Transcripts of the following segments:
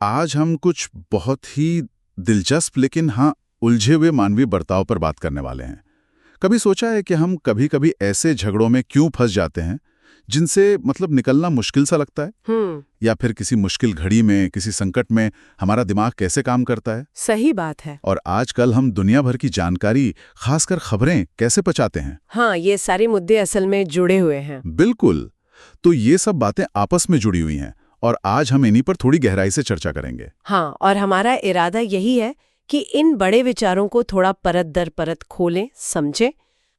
आज हम कुछ बहुत ही दिलचस्प लेकिन हाँ उलझे हुए मानवीय बर्ताव पर बात करने वाले हैं। कभी सोचा है कि हम कभी-कभी ऐसे झगड़ों में क्यों फंस जाते हैं जिनसे मतलब निकलना मुश्किल सा लगता है? या फिर किसी मुश्किल घड़ी में, किसी संकट में हमारा दिमाग कैसे काम करता है? सही बात है। और आजकल हम दुनिया भर की जानकारी, खासकर खबरें कैसे पचाते हैं? हाँ, ये सारे मुद्दे असल में जुड़े हुए हैं। बिल्कुल। तो ये सब बातें आपस में जुड़ी हुई हैं और आज हम इन्हीं पर थोड़ी गहराई से चर्चा करेंगे। हाँ, और हमारा इरादा यही है कि इन बड़े विचारों को थोड़ा परत दर परत खोलें, समझें।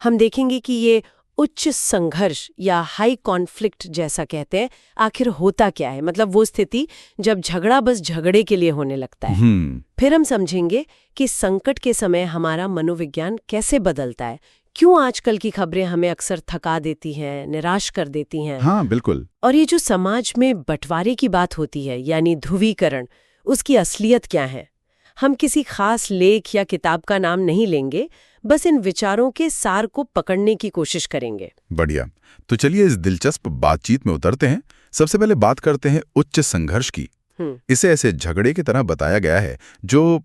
हम देखेंगे कि ये उच्च संघर्ष या हाई कॉन्फ्लिक्ट जैसा कहते हैं, आखिर होता क्या है। मतलब वो स्थिति जब झगड़ा बस झगड़े के लिए होने लगता है। फिर हम समझेंगे कि संकट के समय हमारा मनोविज्ञान कैसे बदलता है, क्यों आजकल की खबरें हमें अक्सर थका देती हैं, निराश कर देती हैं। हाँ, बिल्कुल। और ये जो समाज में बंटवारे की बात होती है, यानी ध्रुवीकरण, उसकी असलियत क्या है। हम किसी खास लेख या किताब का नाम नहीं लेंगे, बस इन विचारों के सार को पकड़ने की कोशिश करेंगे। बढ़िया। तो चलिए इस दिलचस्प बातचीत में उतरते हैं। सबसे पहले बात करते हैं उच्च संघर्ष की। इसे ऐसे झगड़े की तरह बताया गया है जो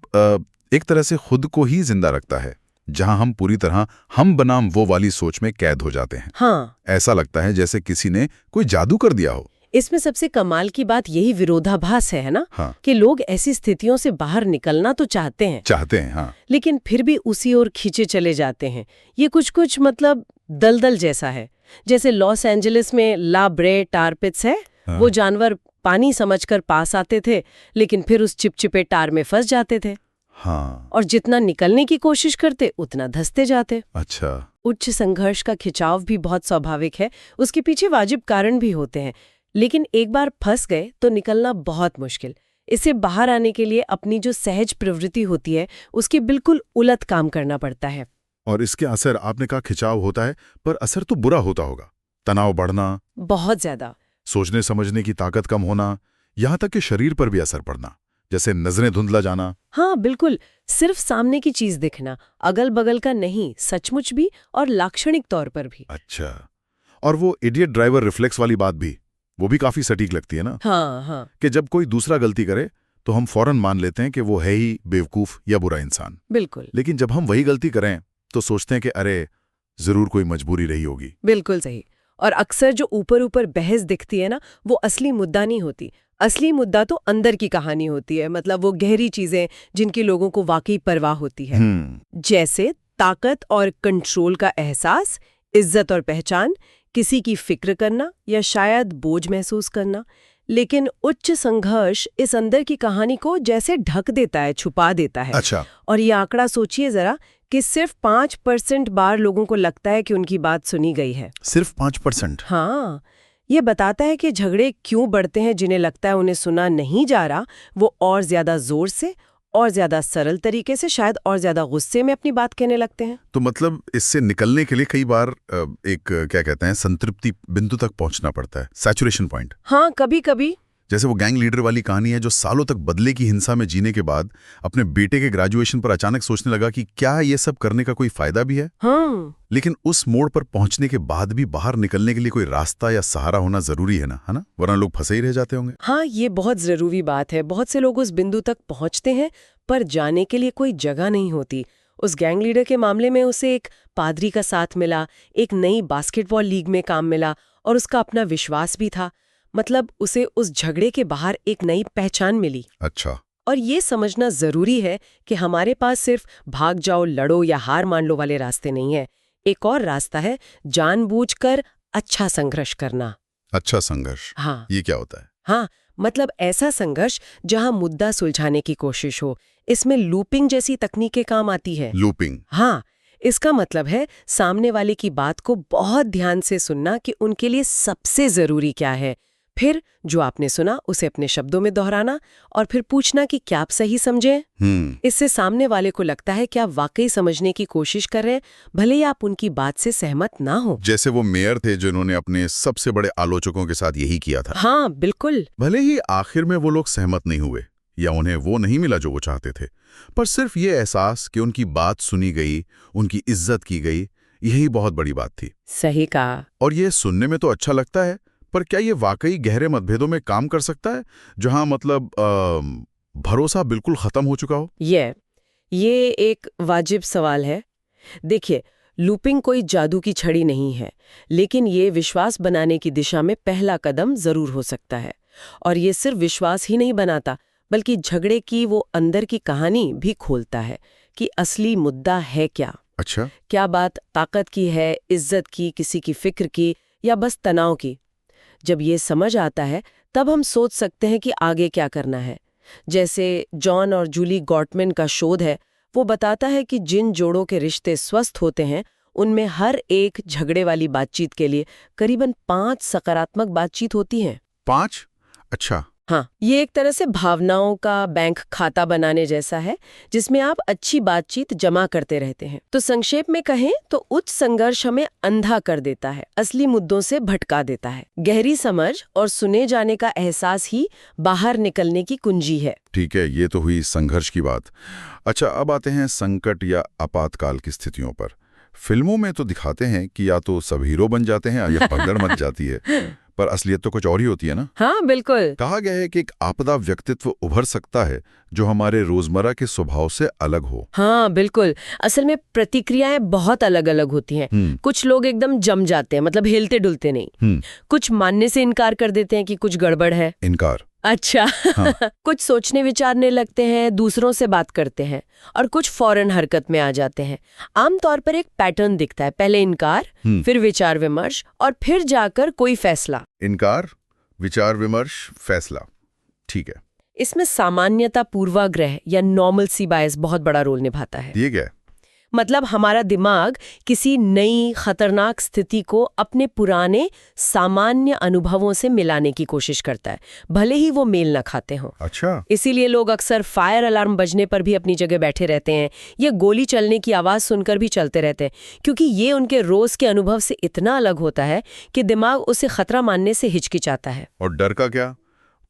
एक तरह से खुद को ही जिंदा रखता है, जहां हम पूरी तरह हम बनाम वो वाली सोच में कैद हो जाते हैं। हाँ, ऐसा लगता है जैसे किसी ने कोई जादू कर दिया हो। इसमें सबसे कमाल की बात यही विरोधाभास है ना। हाँ। कि लोग ऐसी स्थितियों से बाहर निकलना तो चाहते हैं, हाँ। लेकिन फिर भी उसी ओर खींचे चले जाते हैं। ये कुछ मतलब दलदल जैसा है। जैसे लॉस एंजलिस में ला ब्रे टार पिट्स है। हाँ। वो जानवर पानी समझकर पास आते थे, लेकिन फिर उस चिपचिपे टार में फंस जाते थे। हाँ। और जितना निकलने की कोशिश करते उतना धंसते जाते। अच्छा। उच्च संघर्ष का खिंचाव भी बहुत स्वाभाविक है, उसके पीछे वाजिब कारण भी होते हैं, लेकिन एक बार फंस गए तो निकलना बहुत मुश्किल। इससे बाहर आने के लिए अपनी जो सहज प्रवृत्ति होती है उसकी बिल्कुल उलट काम करना पड़ता है। और इसके असर, आपने कहा खिंचाव होता है, पर असर तो बुरा होता होगा। तनाव बढ़ना, बहुत ज्यादा। सोचने समझने की ताकत कम होना, यहाँ तक कि शरीर पर भी असर पड़ना, जैसे नजरें धुंधला जाना। हाँ बिल्कुल, सिर्फ सामने की चीज दिखना, अगल बगल का नहीं, सचमुच भी और लाक्षणिक तौर पर भी। अच्छा। और वो इडियट ड्राइवर रिफ्लेक्स वाली बात भी, वो भी काफी सटीक लगती है ना। हाँ, कि जब कोई दूसरा गलती करे तो हम फौरन मान लेते हैं कि वो है ही बेवकूफ या बुरा इंसान। बिल्कुल। लेकिन जब हम वही गलती करें तो सोचते हैं कि अरे जरूर कोई मजबूरी रही होगी। बिल्कुल सही। और अक्सर जो ऊपर ऊपर बहस दिखती है ना, वो असली मुद्दा नहीं होती। असली मुद्दा तो अंदर की कहानी होती है, मतलब वो गहरी चीजें जिनकी लोगों को वाकई परवाह होती है। जैसे ताकत और कंट्रोल का एहसास, इज्जत और पहचान, किसी की फिक्र करना या शायद बोझ महसूस करना। लेकिन उच्च संघर्ष इस अंदर की कहानी को जैसे ढक देता है, छुपा देता है। अच्छा। और ये आंकड़ा सोचिए जरा कि सिर्फ 5% बार लोगों को लगता है कि उनकी बात सुनी गई है। सिर्फ 5%? हाँ, ये बताता है कि झगड़े क्यों बढ़ते हैं। जिन्हें लगता है उन्हें सुना नहीं जा रहा, वो और ज्यादा जोर से और ज्यादा सरल तरीके से, शायद और ज्यादा गुस्से में अपनी बात कहने लगते हैं। तो मतलब इससे निकलने के लिए कई बार एक क्या कहते हैं, संतृप्ति बिंदु तक पहुंचना पड़ता है, सैचुरेशन पॉइंट। हाँ, कभी कभी। जैसे वो गैंग लीडर वाली कहानी है जो सालों तक बदले की हिंसा में जीने के बाद अपने बेटे के ग्रेजुएशन पर अचानक सोचने लगा कि क्या ये सब करने का कोई फायदा भी है। हाँ। लेकिन उस मोड़ पर पहुंचने के बाद भी बाहर निकलने के लिए कोई रास्ता या सहारा होना जरूरी है ना, वरना लोग फंसे ही रह जाते होंगे। हाँ, ये बहुत जरूरी बात है। बहुत से लोग उस बिंदु तक पहुंचते हैं पर जाने के लिए कोई जगह नहीं होती। उस गैंग लीडर के मामले में उसे एक पादरी का साथ मिला, एक नई बास्केटबॉल लीग में काम मिला और उसका अपना विश्वास भी था। मतलब उसे उस झगड़े के बाहर एक नई पहचान मिली। अच्छा। और ये समझना जरूरी है कि हमारे पास सिर्फ भाग जाओ, लड़ो या हार मान लो वाले रास्ते नहीं है। एक और रास्ता है, जानबूझकर अच्छा संघर्ष करना। अच्छा संघर्ष? हाँ। ये क्या होता है? हाँ, मतलब ऐसा संघर्ष जहां मुद्दा सुलझाने की कोशिश हो। इसमें लूपिंग जैसी तकनीकें काम आती है। लूपिंग? हाँ, इसका मतलब है सामने वाले की बात को बहुत ध्यान से सुनना कि उनके लिए सबसे जरूरी क्या है। फिर जो आपने सुना उसे अपने शब्दों में दोहराना और फिर पूछना कि क्या आप सही समझे। इससे सामने वाले को लगता है कि आप वाकई समझने की कोशिश कर रहे हैं, भले ही आप उनकी बात से सहमत ना हो। जैसे वो मेयर थे जिन्होंने अपने सबसे बड़े आलोचकों के साथ यही किया था। हाँ बिल्कुल। भले ही आखिर में वो लोग सहमत नहीं हुए या उन्हें वो नहीं मिला जो वो चाहते थे, पर सिर्फ ये एहसास कि उनकी बात सुनी गई, उनकी इज्जत की गई, यही बहुत बड़ी बात थी। सही कहा। और ये सुनने में तो अच्छा लगता है, पर क्या ये वाकई गहरे मतभेदों में काम कर सकता है, जहां मतलब भरोसा बिल्कुल खत्म हो चुका हो? ये एक वाजिब सवाल है। देखिए, लूपिंग कोई जादू की छड़ी नहीं है, लेकिन ये विश्वास बनाने की दिशा में पहला कदम जरूर हो सकता है। और ये सिर्फ विश्वास ही नहीं बनाता, बल्कि झगड़े की वो अंदर की कहानी भी खोलता है कि असली मुद्दा है क्या। अच्छा। क्या बात ताकत की है, इज्जत की, किसी की फिक्र की, या बस तनाव की? जब ये समझ आता है, तब हम सोच सकते हैं कि आगे क्या करना है। जैसे जॉन और जूली गॉटमैन का शोध है, वो बताता है कि जिन जोड़ों के रिश्ते स्वस्थ होते हैं, उनमें हर एक झगड़े वाली बातचीत के लिए करीबन 5 सकारात्मक बातचीत होती हैं। 5? अच्छा। हाँ, ये एक तरह से भावनाओं का बैंक खाता बनाने जैसा है, जिसमें आप अच्छी बातचीत जमा करते रहते हैं। तो संक्षेप में कहें तो उच्च संघर्ष हमें अंधा कर देता है, असली मुद्दों से भटका देता है। गहरी समझ और सुने जाने का एहसास ही बाहर निकलने की कुंजी है। ठीक है, ये तो हुई संघर्ष की बात। अच्छा, अब आते हैं संकट या आपातकाल की स्थितियों पर। फिल्मों में तो दिखाते हैं कि या तो सब हीरो बन जाते हैं या भगदड़ मच जाती है, पर असलियत तो कुछ और ही होती है ना? हाँ, बिल्कुल। कहा गया है कि एक आपदा व्यक्तित्व उभर सकता है जो हमारे रोजमर्रा के स्वभाव से अलग हो। हाँ, बिल्कुल। असल में प्रतिक्रियाएं बहुत अलग अलग होती हैं। कुछ लोग एकदम जम जाते हैं, मतलब हिलते डुलते नहीं। कुछ मानने से इनकार कर देते हैं कि कुछ गड़बड़ है। इनकार? अच्छा। हाँ। कुछ सोचने विचारने लगते हैं, दूसरों से बात करते हैं, और कुछ फौरन हरकत में आ जाते हैं। आमतौर पर एक पैटर्न दिखता है, पहले इनकार, फिर विचार विमर्श, और फिर जाकर कोई फैसला। इनकार, विचार विमर्श, फैसला। ठीक है। इसमें सामान्यता पूर्वाग्रह या नॉर्मलसी बायस बहुत बड़ा रोल निभाता है। ठीक है। मतलब हमारा दिमाग किसी नई खतरनाक स्थिति को अपने पुराने सामान्य अनुभवों से मिलाने की कोशिश करता है, भले ही वो मेल न खाते हों। अच्छा। इसीलिए लोग अक्सर फायर अलार्म बजने पर भी अपनी जगह बैठे रहते हैं, या गोली चलने की आवाज सुनकर भी चलते रहते हैं, क्योंकि ये उनके रोज के अनुभव से इतना अलग होता है कि दिमाग उसे खतरा मानने से हिचकिचाता है। और डर का क्या?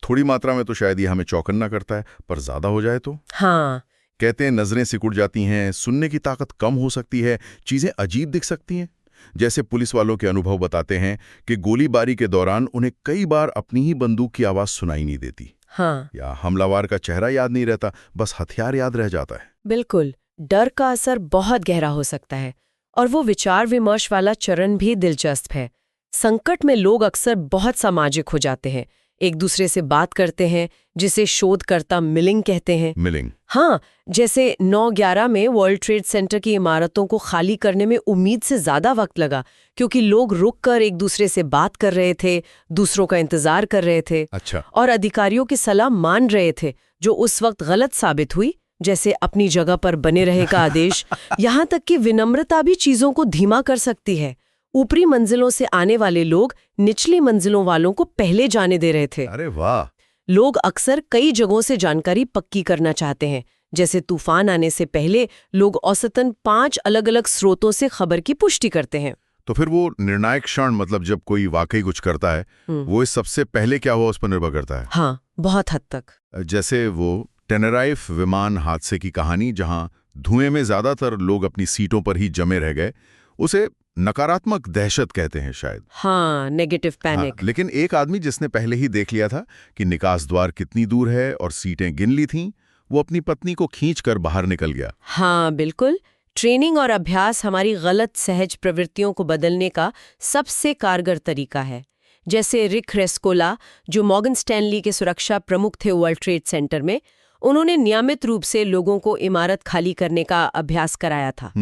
थोड़ी मात्रा में तो शायद ये हमें चौकन्ना करता है, पर ज्यादा हो जाए तो? हाँ, कहते हैं नजरें सिकुड़ जाती हैं, सुनने की ताकत कम हो सकती है, चीजें अजीब दिख सकती हैं। जैसे पुलिस वालों के अनुभव बताते हैं कि गोलीबारी के दौरान उन्हें कई बार अपनी ही बंदूक की आवाज सुनाई नहीं देती। हाँ, या हमलावर का चेहरा याद नहीं रहता, बस हथियार याद रह जाता है। बिल्कुल। डर का असर बहुत गहरा हो सकता है। और वो विचार विमर्श वाला चरण भी दिलचस्प है। संकट में लोग अक्सर बहुत सामाजिक हो जाते हैं, एक दूसरे से बात करते हैं, जिसे शोधकर्ता मिलिंग कहते हैं। मिलिंग? हाँ, जैसे 9/11 में वर्ल्ड ट्रेड सेंटर की इमारतों को खाली करने में उम्मीद से ज्यादा वक्त लगा, क्योंकि लोग रुककर एक दूसरे से बात कर रहे थे, दूसरों का इंतजार कर रहे थे। अच्छा। और अधिकारियों की सलाह मान रहे थे, जो उस वक्त गलत साबित हुई, जैसे अपनी जगह पर बने रहे का आदेश। यहाँ तक कि विनम्रता भी चीजों को धीमा कर सकती है। ऊपरी मंजिलों से आने वाले लोग निचली मंजिलों वालों को पहले जाने दे रहे थे। अरे वाह! लोग अक्सर कई जगहों से जानकारी पक्की करना चाहते हैं। जैसे तूफान आने से पहले लोग औसतन 5 अलग-अलग स्रोतों से खबर की पुष्टि करते हैं। तो फिर वो निर्णायक क्षण, मतलब जब कोई वाकई कुछ करता है, वो इस सबसे पहले क्या हुआ उस पर निर्भर करता है? हाँ, बहुत हद तक। जैसे वो टेनराइफ विमान हादसे की कहानी, जहां धुएं में ज्यादातर लोग अपनी सीटों पर ही जमे रह गए, उसे नकारात्मक दहशत कहते हैं शायद। हाँ, नेगेटिव पैनिक। हाँ, लेकिन एक आदमी जिसने पहले ही देख लिया था कि निकास द्वार कितनी दूर है और सीटें गिन ली थीं, वो अपनी पत्नी को खींचकर बाहर निकल गया। हाँ, बिल्कुल। ट्रेनिंग और अभ्यास हमारी गलत सहज प्रवृत्तियों को बदलने का सबसे कारगर तरीका है। जैसे रिक रेस्कोला, जो मॉर्गन स्टैनली के सुरक्षा प्रमुख थे वर्ल्ड ट्रेड सेंटर में, उन्होंने नियमित रूप से लोगों को इमारत खाली करने का अभ्यास कराया था।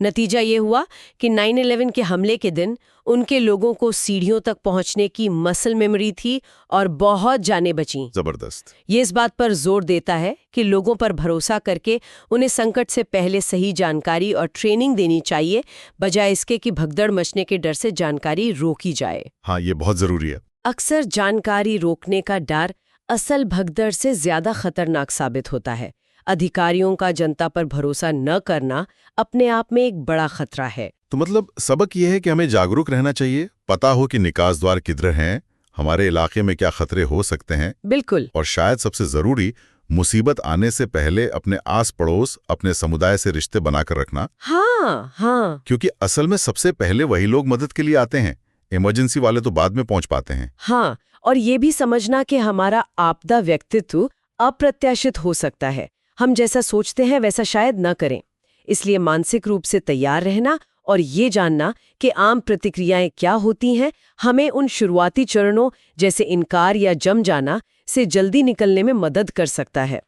नतीजा ये हुआ कि 9/11 के हमले के दिन उनके लोगों को सीढ़ियों तक पहुंचने की मसल मेमोरी थी और बहुत जानें बचीं। जबरदस्त। ये इस बात पर जोर देता है कि लोगों पर भरोसा करके उन्हें संकट से पहले सही जानकारी और ट्रेनिंग देनी चाहिए, बजाय इसके कि भगदड़ मचने के डर से जानकारी रोकी जाए। हाँ, ये बहुत जरूरी है। अक्सर जानकारी रोकने का डर असल भगदड़ से ज्यादा खतरनाक साबित होता है। अधिकारियों का जनता पर भरोसा न करना अपने आप में एक बड़ा खतरा है। तो मतलब सबक ये है कि हमें जागरूक रहना चाहिए, पता हो कि निकास द्वार किधर हैं, हमारे इलाके में क्या खतरे हो सकते हैं। बिल्कुल। और शायद सबसे जरूरी, मुसीबत आने से पहले अपने आस पड़ोस, अपने समुदाय से रिश्ते बनाकर रखना। हाँ, हाँ। क्योंकि असल में सबसे पहले वही लोग मदद के लिए आते हैं, इमरजेंसी वाले तो बाद में पहुंच पाते हैं। हाँ, और ये भी समझना कि हमारा आपदा व्यक्तित्व अप्रत्याशित हो सकता है। हम जैसा सोचते हैं वैसा शायद न करें। इसलिए मानसिक रूप से तैयार रहना और ये जानना कि आम प्रतिक्रियाएं क्या होती हैं, हमें उन शुरुआती चरणों जैसे इनकार या जम जाना से जल्दी निकलने में मदद कर सकता है।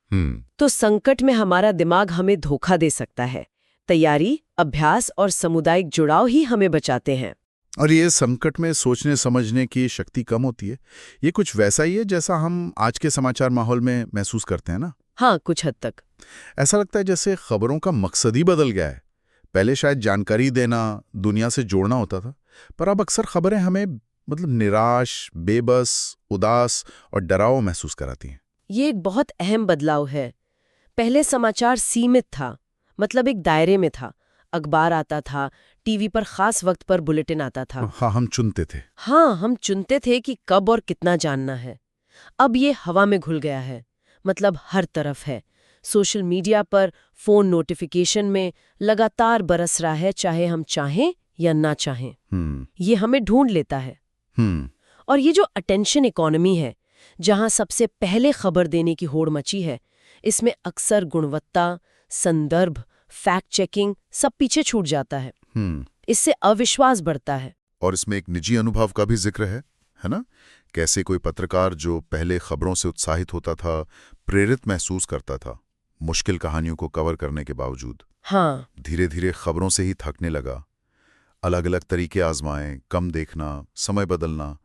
तो संकट में हमारा दिमाग हमें धोखा दे सकता है। तैयारी, अभ्यास और सामुदायिक जुड़ाव ही हमें बचाते हैं। और ये संकट में सोचने समझने की शक्ति कम होती है। ये कुछ वैसा ही है जैसा हम आज के समाचार माहौल में महसूस करते हैं ना। हाँ, कुछ हद तक ऐसा लगता है जैसे खबरों का मकसद ही बदल गया है। पहले शायद जानकारी देना, दुनिया से जोड़ना होता था, पर अब अक्सर खबरें हमें निराश, बेबस, उदास और डराव महसूस कराती हैं। ये एक बहुत अहम बदलाव है। पहले समाचार सीमित था, मतलब एक दायरे में था। अखबार आता था, टीवी पर खास वक्त पर बुलेटिन आता था। हाँ, हम चुनते थे। हाँ, हम चुनते थे कि कब और कितना जानना है। अब ये हवा में घुल गया है, मतलब हर तरफ है। सोशल मीडिया पर, फोन नोटिफिकेशन में लगातार बरस रहा है, चाहे हम चाहें या ना चाहें। ये हमें ढूंढ लेता है। और ये जो अटेंशन इकोनॉमी है, जहां सबसे पहले खबर देने की होड़ मची है, इसमें अक्सर गुणवत्ता, संदर्भ, फैक्ट चेकिंग सब पीछे छूट जाता है। इससे अविश्वास बढ़ता है। और इसमें एक निजी अनुभव का भी जिक्र है ना? कैसे कोई पत्रकार जो पहले खबरों से उत्साहित होता था, प्रेरित महसूस करता था, मुश्किल कहानियों को कवर करने के बावजूद हाँ, धीरे धीरे खबरों से ही थकने लगा। अलग अलग तरीके आजमाए, कम देखना, समय बदलना,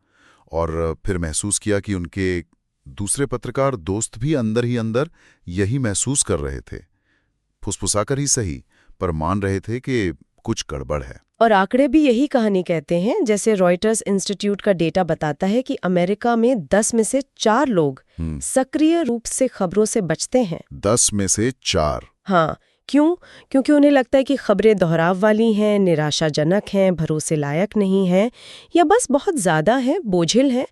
और फिर महसूस किया कि उनके दूसरे पत्रकार दोस्त भी अंदर ही अंदर यही महसूस कर रहे थे। फुसफुसाकर ही सही, पर मान रहे थे कि कुछ गड़बड़ है। और आंकड़े भी यही कहानी कहते हैं। जैसे रॉयटर्स इंस्टीट्यूट का डेटा बताता है कि अमेरिका में 10 में से 4 लोग सक्रिय रूप से खबरों से बचते हैं। 10 में से 4? हाँ, क्यों? क्योंकि उन्हें लगता है कि खबरें दोहराव वाली हैं, निराशाजनक हैं, भरोसे लायक नहीं हैं, या बस बहुत ज्यादा हैं, बोझिल हैं।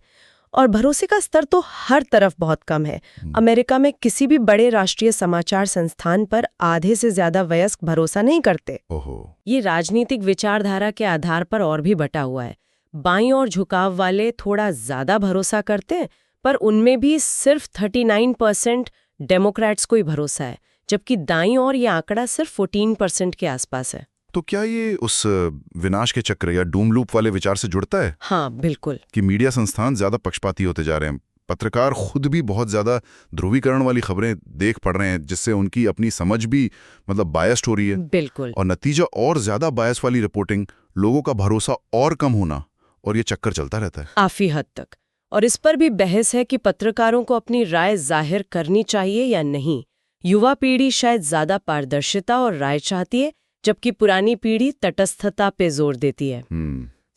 और भरोसे का स्तर तो हर तरफ बहुत कम है। अमेरिका में किसी भी बड़े राष्ट्रीय समाचार संस्थान पर आधे से ज्यादा वयस्क भरोसा नहीं करते। ओहो। ये राजनीतिक विचारधारा के आधार पर और भी बटा हुआ है। बाईं और झुकाव वाले थोड़ा ज्यादा भरोसा करते हैं, पर उनमें भी सिर्फ 39% डेमोक्रेट्स को ही भरोसा है, जबकि दाईं और ये आंकड़ा सिर्फ 14% के आसपास है। तो क्या ये उस विनाश के चक्र या डूम लूप वाले विचार से जुड़ता है? हाँ, बिल्कुल। कि मीडिया संस्थान ज्यादा पक्षपाती होते जा रहे हैं, पत्रकार खुद भी बहुत ज्यादा ध्रुवीकरण वाली खबरें देख पड़ रहे हैं, जिससे उनकी अपनी समझ भी बायस्ड हो रही है। बिल्कुल। और नतीजा और ज्यादा बायस वाली रिपोर्टिंग, लोगों का भरोसा और कम होना, और ये चक्कर चलता रहता है काफी हद तक। और इस पर भी बहस है कि पत्रकारों को अपनी राय जाहिर करनी चाहिए या नहीं। युवा पीढ़ी शायद ज्यादा पारदर्शिता और राय चाहती है, जबकि पुरानी पीढ़ी तटस्थता पे जोर देती है।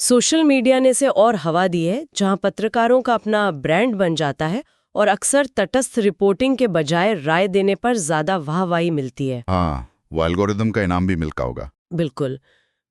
सोशल मीडिया ने से और हवा दी है, जहां पत्रकारों का अपना ब्रांड बन जाता है और अक्सर तटस्थ रिपोर्टिंग के बजाय राय देने पर ज्यादा वाहवाही मिलती है। हाँ, वो एल्गोरिदम का इनाम भी मिलता होगा। बिल्कुल।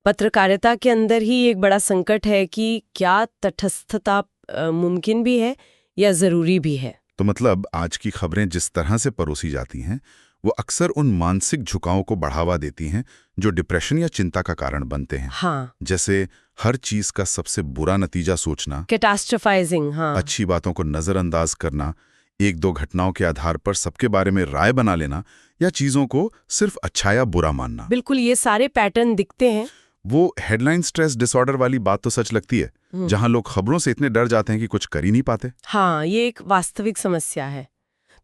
पत्रकारिता के अंदर ही एक बड़ा संकट है कि क्या तटस्थता मुमकिन भी है या जरूरी भी है। तो आज की खबरें जिस तरह से परोसी जाती हैं, वो अक्सर उन मानसिक झुकावों को बढ़ावा देती हैं जो डिप्रेशन या चिंता का कारण बनते हैं। हाँ। जैसे हर चीज का सबसे बुरा नतीजा सोचना, कैटास्ट्रोफाइजिंग। हाँ। अच्छी बातों को नजरअंदाज करना, एक दो घटनाओं के आधार पर सबके बारे में राय बना लेना, या चीजों को सिर्फ अच्छा या बुरा मानना। बिल्कुल, ये सारे पैटर्न दिखते हैं। वो हेडलाइन स्ट्रेस डिसऑर्डर वाली बात तो सच लगती है, जहां लोग खबरों से इतने डर जाते हैं कि कुछ कर ही नहीं पाते। हाँ, ये एक वास्तविक समस्या है।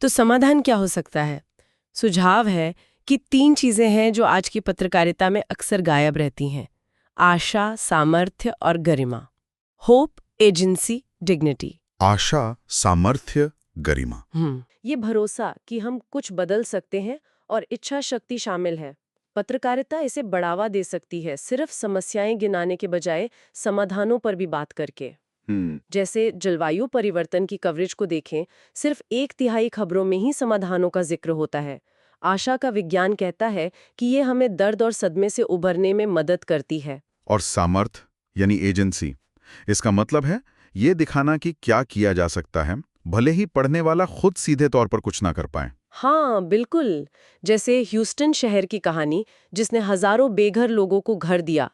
तो समाधान क्या हो सकता है? सुझाव है कि 3 चीजें हैं जो आज की पत्रकारिता में अक्सर गायब रहती हैं: आशा, सामर्थ्य और गरिमा। Hope, agency, dignity. आशा, सामर्थ्य, गरिमा। ये भरोसा कि हम कुछ बदल सकते हैं और इच्छा शक्ति शामिल है। पत्रकारिता इसे बढ़ावा दे सकती है, सिर्फ समस्याएं गिनाने के बजाय समाधानों पर भी बात करके। जैसे जलवायु परिवर्तन की कवरेज को देखें, सिर्फ 1/3 खबरों में ही समाधानों का जिक्र होता है। आशा का विज्ञान कहता है कि ये हमें दर्द और सदमे से उबरने में मदद करती है। और सामर्थ्य यानी एजेंसी, इसका मतलब है ये दिखाना कि क्या किया जा सकता है, भले ही पढ़ने वाला खुद सीधे तौर पर कुछ ना कर पाए। हाँ, बिल्कुल। जैसे ह्यूस्टन शहर की कहानी, जिसने हजारों बेघर लोगों को घर दिया।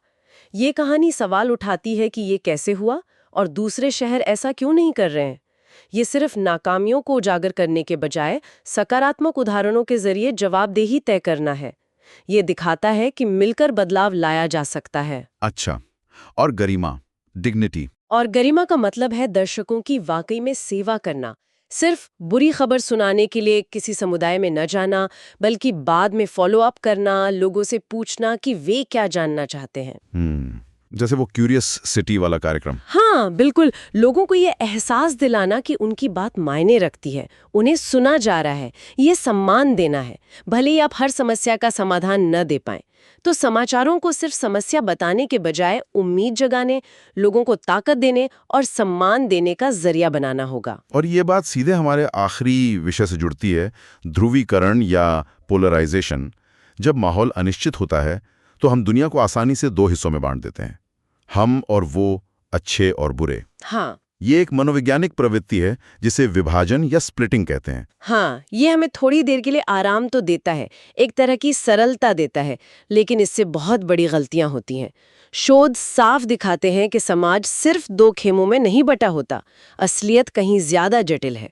ये कहानी सवाल उठाती है कि ये कैसे हुआ और दूसरे शहर ऐसा क्यों नहीं कर रहे हैं। ये सिर्फ नाकामियों को उजागर करने के बजाय सकारात्मक उदाहरणों के जरिए जवाबदेही तय करना है। ये दिखाता है कि मिलकर बदलाव लाया जा सकता है। अच्छा, और गरिमा, डिग्निटी? और गरिमा का मतलब है दर्शकों की वाकई में सेवा करना। सिर्फ बुरी खबर सुनाने के लिए किसी समुदाय में न जाना, बल्कि बाद में फॉलो अप करना, लोगों से पूछना कि वे क्या जानना चाहते हैं। जैसे वो क्यूरियस सिटी वाला कार्यक्रम। हाँ बिल्कुल, लोगों को ये एहसास दिलाना कि उनकी बात मायने रखती है, उन्हें सुना जा रहा है, ये सम्मान देना है। भले ही आप हर समस्या का समाधान न दे पाएं, तो समाचारों को सिर्फ समस्या बताने के बजाय उम्मीद जगाने, लोगों को ताकत देने और सम्मान देने का जरिया बनाना होगा। और ये बात सीधे हमारे आखिरी विषय से जुड़ती है, ध्रुवीकरण या पोलराइजेशन। जब माहौल अनिश्चित होता है तो हम दुनिया को आसानी से दो हिस्सों में बांट देते हैं, हम और वो, अच्छे और बुरे। हाँ, ये एक मनोवैज्ञानिक प्रवृत्ति है जिसे विभाजन या स्प्लिटिंग कहते हैं। हाँ, ये हमें थोड़ी देर के लिए आराम तो देता है, एक तरह की सरलता देता है, लेकिन इससे बहुत बड़ी गलतियां होती हैं। शोध साफ दिखाते हैं कि समाज सिर्फ दो खेमों में नहीं बटा होता, असलियत कहीं ज्यादा जटिल है।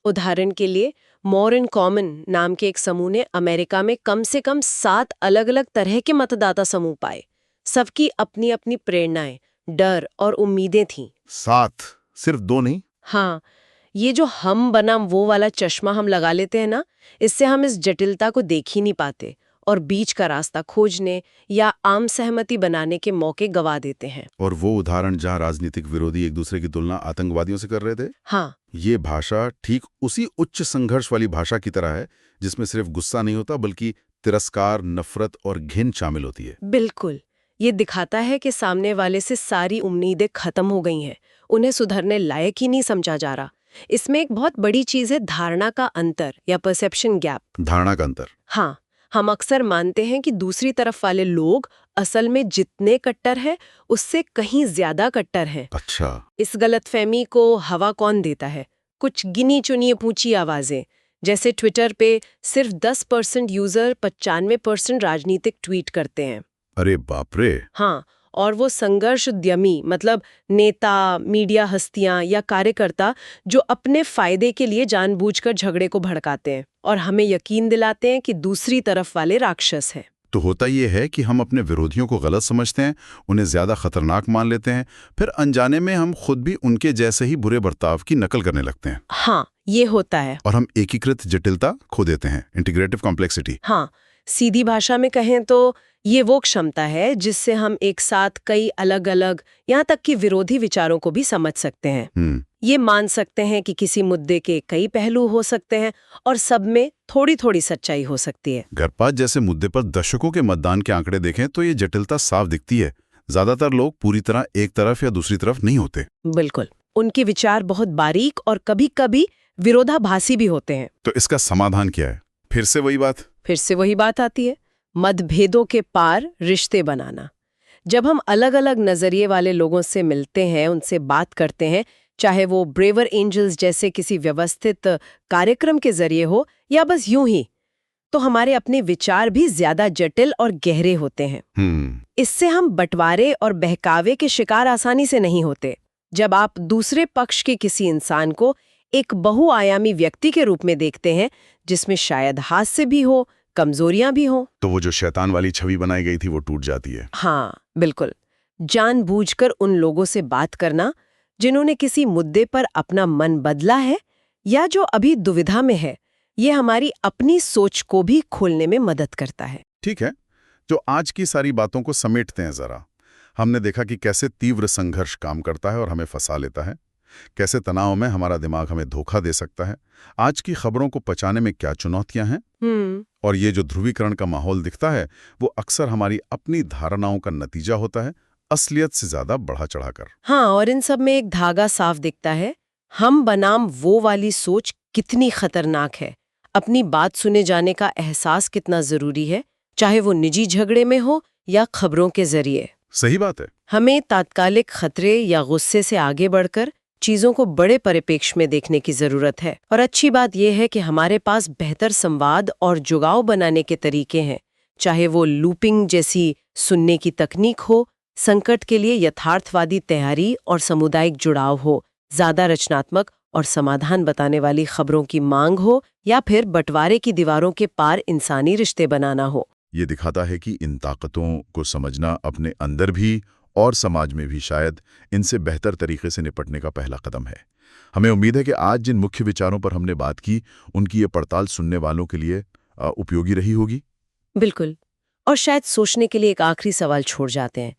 उदाहरण के लिए मोर इन कॉमन नाम के एक समूह ने अमेरिका में कम से कम 7 अलग-अलग तरह के मतदाता समूह पाए। सबकी अपनी अपनी प्रेरणाएं, डर और उम्मीदें थीं। 7, सिर्फ 2 नहीं? हाँ, ये जो हम बनाम वो वाला चश्मा हम लगा लेते हैं ना, इससे हम इस जटिलता को देख ही नहीं पाते और बीच का रास्ता खोजने या आम सहमति बनाने के मौके गवा देते हैं। और वो उदाहरण जहां राजनीतिक विरोधी एक दूसरे की तुलना आतंकवादियों से कर रहे थे? हाँ, ये भाषा ठीक उसी उच्च संघर्ष वाली भाषा की तरह है जिसमें सिर्फ गुस्सा नहीं होता बल्कि तिरस्कार, नफरत और घिन शामिल होती है। बिल्कुल। ये दिखाता है कि सामने वाले से सारी उम्मीदें खत्म हो गई हैं, उन्हें सुधरने लायक ही नहीं समझा जा रहा। इसमें एक बहुत बड़ी चीज है धारणा का अंतर या परसेप्शन गैप। धारणा का अंतर? हाँ, हम अक्सर मानते हैं कि दूसरी तरफ वाले लोग असल में जितने कट्टर हैं उससे कहीं ज्यादा कट्टर हैं। अच्छा। इस गलतफहमी को हवा कौन देता है? कुछ गिनी चुनी पूंछी आवाजें, जैसे ट्विटर पे सिर्फ 10% यूजर 95% राजनीतिक ट्वीट करते हैं। अरे बाप रे। हाँ, और वो संघर्ष उद्यमी मतलब नेता, मीडिया हस्तियां या कार्यकर्ता जो अपने फायदे के लिए जानबूझकर झगड़े को भड़काते हैं और हमें यकीन दिलाते हैं कि दूसरी तरफ वाले राक्षस हैं। तो होता ये है कि हम अपने विरोधियों को गलत समझते हैं, उन्हें ज्यादा खतरनाक मान लेते हैं, फिर अनजाने में हम खुद भी उनके जैसे ही बुरे बर्ताव की नकल करने लगते हैं। हाँ, ये होता है। और हम एकीकृत जटिलता खो देते हैं, इंटीग्रेटिव कॉम्प्लेक्सिटी। हाँ, सीधी भाषा में कहें तो ये वो क्षमता है जिससे हम एक साथ कई अलग-अलग यहाँ तक कि विरोधी विचारों को भी समझ सकते हैं। ये मान सकते हैं कि किसी मुद्दे के कई पहलू हो सकते हैं और सब में थोड़ी-थोड़ी सच्चाई हो सकती है। गर्भपात जैसे मुद्दे पर दशकों के मतदान के आंकड़े देखें तो ये जटिलता साफ दिखती है। ज्यादातर लोग पूरी तरह एक तरफ या दूसरी तरफ नहीं होते। बिल्कुल, उनके विचार बहुत बारीक और कभी-कभी विरोधाभासी भी होते हैं। तो इसका समाधान क्या है? फिर से वही बात आती है, मतभेदों के पार रिश्ते बनाना। जब हम अलग-अलग नजरिए वाले लोगों से मिलते हैं, उनसे बात करते हैं, चाहे वो ब्रेवर एंजल्स जैसे किसी व्यवस्थित कार्यक्रम के जरिए हो या बस यूं ही, तो हमारे अपने विचार भी ज्यादा जटिल और गहरे होते हैं। इससे हम बंटवारे और बहकावे के शिकार आसानी से नहीं होते। जब आप दूसरे पक्ष के किसी इंसान को एक बहुआयामी व्यक्ति के रूप में देखते हैं, जिसमें शायद हास्य भी हो, कमजोरियां भी हो, तो वो जो शैतान वाली छवि बनाई गई थी वो टूट जाती है। हाँ बिल्कुल। जानबूझकर उन लोगों से बात करना जिन्होंने किसी मुद्दे पर अपना मन बदला है या जो अभी दुविधा में है, ये हमारी अपनी सोच को भी खोलने में मदद करता है। ठीक है, जो आज की सारी बातों को समेटते हैं जरा। हमने देखा कि कैसे तीव्र संघर्ष काम करता है और हमें फंसा लेता है, कैसे तनाव में हमारा दिमाग हमें धोखा दे सकता है, आज की खबरों को पचाने में क्या चुनौतियां हैं, और ये जो ध्रुवीकरण का माहौल दिखता है वो अक्सर हमारी अपनी धारणाओं का नतीजा होता है, असलियत से ज्यादा बढ़ा चढ़ाकर। हाँ, और इन सब में एक धागा साफ दिखता है, हम बनाम वो वाली सोच कितनी खतरनाक है। अपनी बात सुने जाने का एहसास कितना जरूरी है, चाहे वो निजी झगड़े में हो या खबरों के जरिए। सही बात है। हमें तात्कालिक खतरे या गुस्से से आगे बढ़कर चीजों को बड़े परिप्रेक्ष्य में देखने की जरूरत है। और अच्छी बात यह है कि हमारे पास बेहतर संवाद और जुगाव बनाने के तरीके हैं, चाहे वो लूपिंग जैसी सुनने की तकनीक हो संकट के लिए यथार्थवादी तैयारी और सामुदायिक जुड़ाव हो, ज्यादा रचनात्मक और समाधान बताने वाली खबरों की मांग हो, या फिर बंटवारे की दीवारों के पार इंसानी रिश्ते बनाना हो। ये दिखाता है कि इन ताकतों को समझना अपने अंदर भी और समाज में भी शायद इनसे बेहतर तरीके से निपटने का पहला कदम है। हमें उम्मीद है कि आज जिन मुख्य विचारों पर हमने बात की, उनकी ये पड़ताल सुनने वालों के लिए उपयोगी रही होगी। बिल्कुल। और शायद सोचने के लिए एक आखिरी सवाल छोड़ जाते हैं।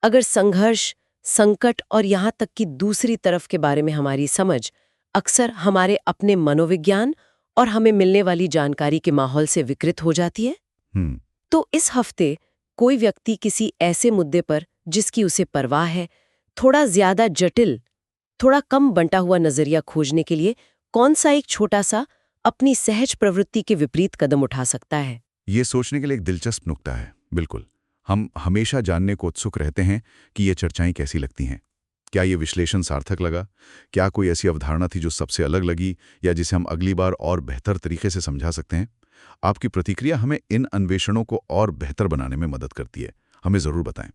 अगर संघर्ष, संकट और यहाँ तक कि दूसरी तरफ के बारे में हमारी समझ अक्सर हमारे अपने मनोविज्ञान और हमें मिलने वाली जानकारी के माहौल से विकृत हो जाती है, हम्म तो इस हफ्ते कोई व्यक्ति किसी ऐसे मुद्दे पर जिसकी उसे परवाह है, थोड़ा ज्यादा जटिल, थोड़ा कम बंटा हुआ नजरिया खोजने के लिए कौन सा एक छोटा सा अपनी सहज प्रवृत्ति के विपरीत कदम उठा सकता है? ये सोचने के लिए एक दिलचस्प नुक्ता है। बिल्कुल, हम हमेशा जानने को उत्सुक रहते हैं कि ये चर्चाएं कैसी लगती हैं। क्या ये विश्लेषण सार्थक लगा? क्या कोई ऐसी अवधारणा थी जो सबसे अलग लगी, या जिसे हम अगली बार और बेहतर तरीके से समझा सकते हैं? आपकी प्रतिक्रिया हमें इन अन्वेषणों को और बेहतर बनाने में मदद करती है। हमें ज़रूर बताएं।